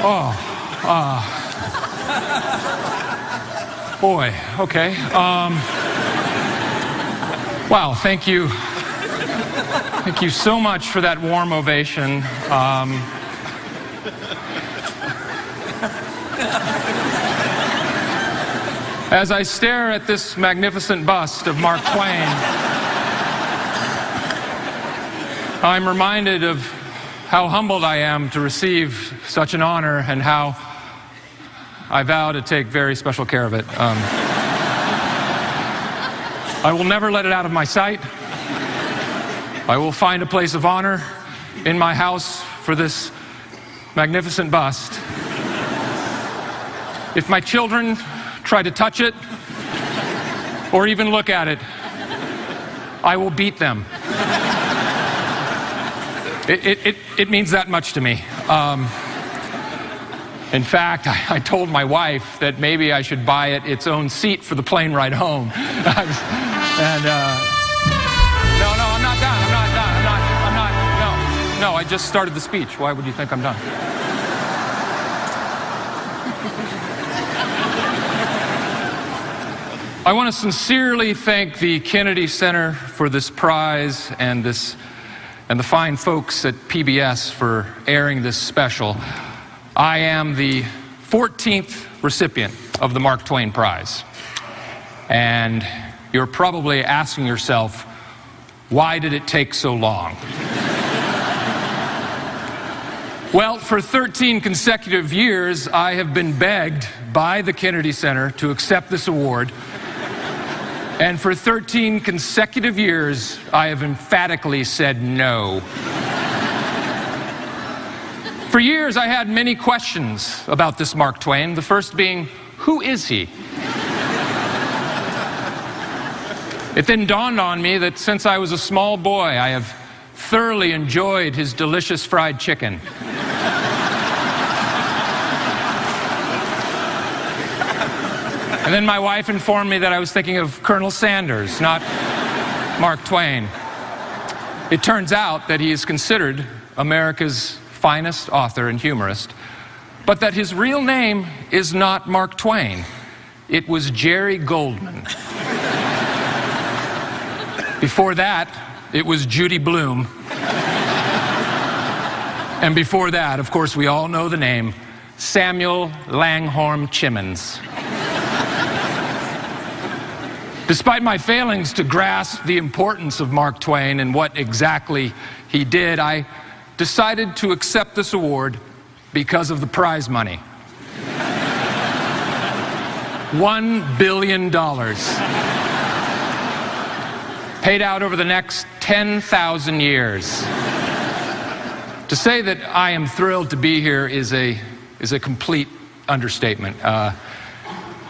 Oh, boy, okay. Wow, thank you. Thank you so much for that warm ovation. As I stare at this magnificent bust of Mark Twain, I'm reminded of how humbled I am to receive such an honor and how I vow to take very special care of it. I will never let it out of my sight. I will find a place of honor in my house for this magnificent bust. If my children try to touch it or even look at it, I will beat them. It means that much to me. In fact, I told my wife that maybe I should buy it its own seat for the plane ride home. And no, I'm not done. No, I just started the speech. Why would you think I'm done? I want to sincerely thank the Kennedy Center for this prize and the fine folks at PBS for airing this special. I am the 14th recipient of the Mark Twain Prize. And you're probably asking yourself, why did it take so long? Well, for 13 consecutive years, I have been begged by the Kennedy Center to accept this award. And for 13 consecutive years, I have emphatically said no. For years, I had many questions about this Mark Twain, the first being, who is he? It then dawned on me that since I was a small boy, I have thoroughly enjoyed his delicious fried chicken. And then my wife informed me that I was thinking of Colonel Sanders, not Mark Twain. It turns out that he is considered America's finest author and humorist, but that his real name is not Mark Twain. It was Jerry Goldman. Before that, it was Judy Blume. And before that, of course, we all know the name, Samuel Langhorne Chimmons. Despite my failings to grasp the importance of Mark Twain and what exactly he did, I decided to accept this award because of the prize money. $1 billion. Paid out over the next 10,000 years. To say that I am thrilled to be here is a complete understatement.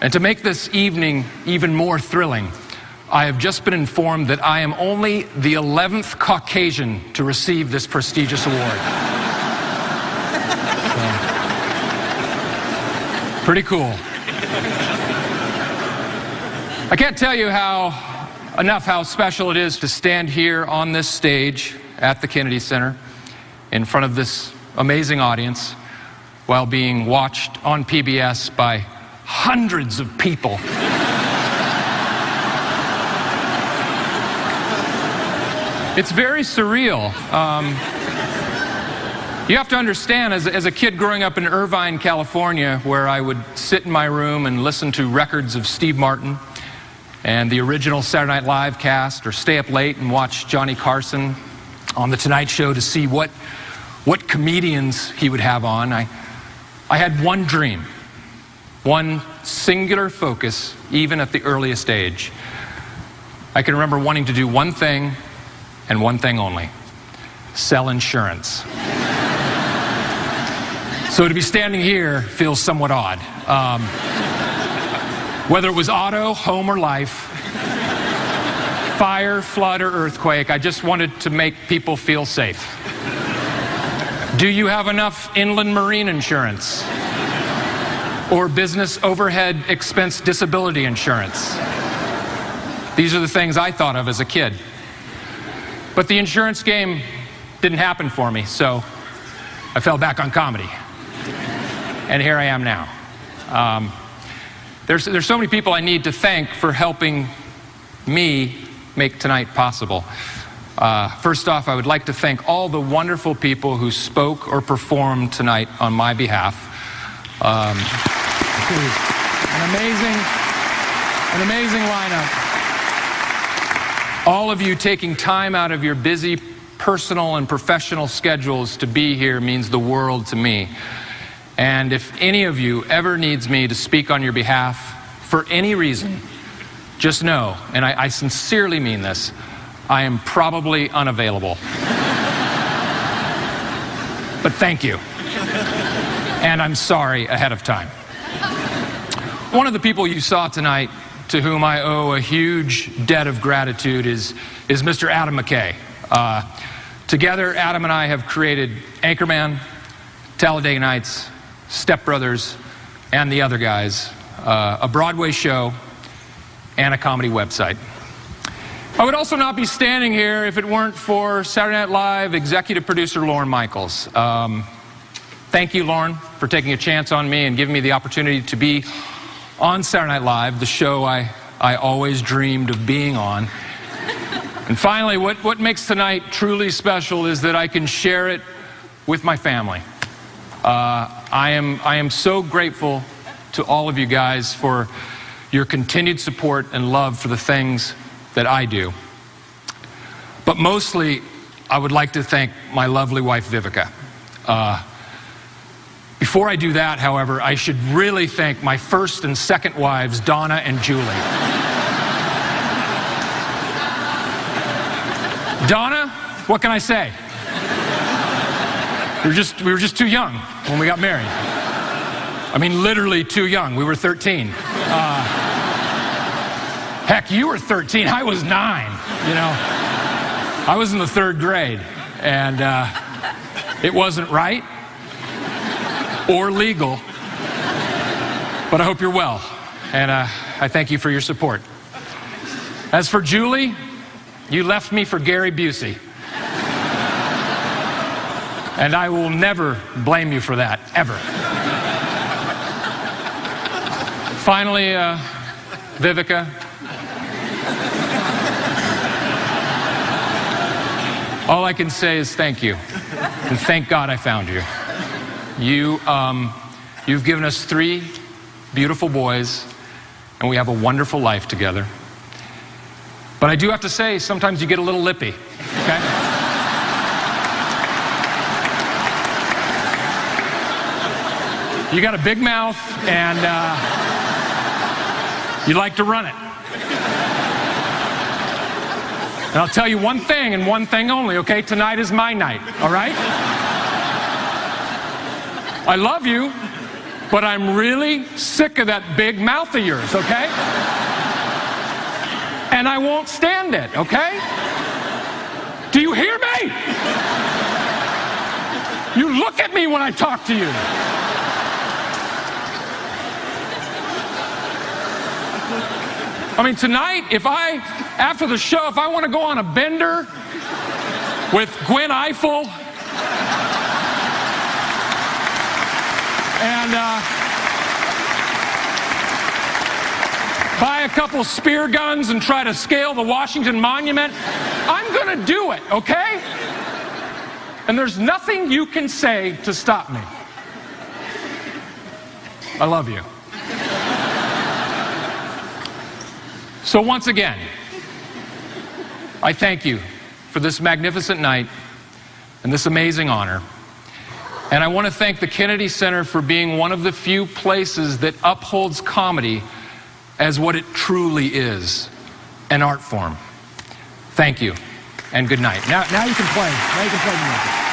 And to make this evening even more thrilling, I have just been informed that I am only the 11th Caucasian to receive this prestigious award. So, pretty cool. I can't tell you enough how special it is to stand here on this stage at the Kennedy Center in front of this amazing audience while being watched on PBS by hundreds of people. It's very surreal. You have to understand, as a kid growing up in Irvine, California, where I would sit in my room and listen to records of Steve Martin and the original Saturday Night Live cast, or stay up late and watch Johnny Carson on The Tonight Show to see what comedians he would have on, I had one dream. One singular focus, even at the earliest age. I can remember wanting to do one thing and one thing only: sell insurance. So to be standing here feels somewhat odd. Whether it was auto, home, or life, fire, flood, or earthquake, I just wanted to make people feel safe. Do you have enough inland marine insurance? Or business overhead expense disability insurance? These are the things I thought of as a kid. But the insurance game didn't happen for me, so I fell back on comedy. and here I am now. There's so many people I need to thank for helping me make tonight possible. First off, I would like to thank all the wonderful people who spoke or performed tonight on my behalf. An amazing lineup. All of you taking time out of your busy personal and professional schedules to be here means the world to me. And if any of you ever needs me to speak on your behalf for any reason, just know, and I sincerely mean this, I am probably unavailable. But thank you. And I'm sorry ahead of time. One of the people you saw tonight to whom I owe a huge debt of gratitude is Mr. Adam McKay. Together, Adam and I have created Anchorman, Talladega Nights, Step Brothers, and The Other Guys, a Broadway show, and a comedy website. I would also not be standing here if it weren't for Saturday Night Live executive producer Lorne Michaels. Thank you, Lorne, for taking a chance on me and giving me the opportunity to be on Saturday Night Live, the show I always dreamed of being on. And finally, what makes tonight truly special is that I can share it with my family. I am so grateful to all of you guys for your continued support and love for the things that I do. But mostly, I would like to thank my lovely wife, Vivica. Before I do that, however, I should really thank my first and second wives, Donna and Julie. Donna, what can I say? We were just too young when we got married. I mean, literally too young. We were 13. Heck, you were 13. I was 9. You know, I was in the 3rd grade, and it wasn't right or legal. But I hope you're well, and I thank you for your support. As for Julie, you left me for Gary Busey. And I will never blame you for that, ever. Finally, Vivica, all I can say is thank you. And thank God I found you. You've given us 3 beautiful boys, and we have a wonderful life together. But I do have to say, sometimes you get a little lippy, okay? You got a big mouth, and you like to run it. And I'll tell you one thing, and one thing only, okay? Tonight is my night, all right? I love you, but I'm really sick of that big mouth of yours, okay? And I won't stand it, okay? Do you hear me? You look at me when I talk to you. I mean, tonight, after the show, if I want to go on a bender with Gwen Eiffel and buy a couple spear guns and try to scale the Washington Monument, I'm going to do it, okay? And there's nothing you can say to stop me. I love you. So once again, I thank you for this magnificent night and this amazing honor. And I want to thank the Kennedy Center for being one of the few places that upholds comedy as what it truly is, an art form. Thank you, and good night. Now you can play. Now you can play the music.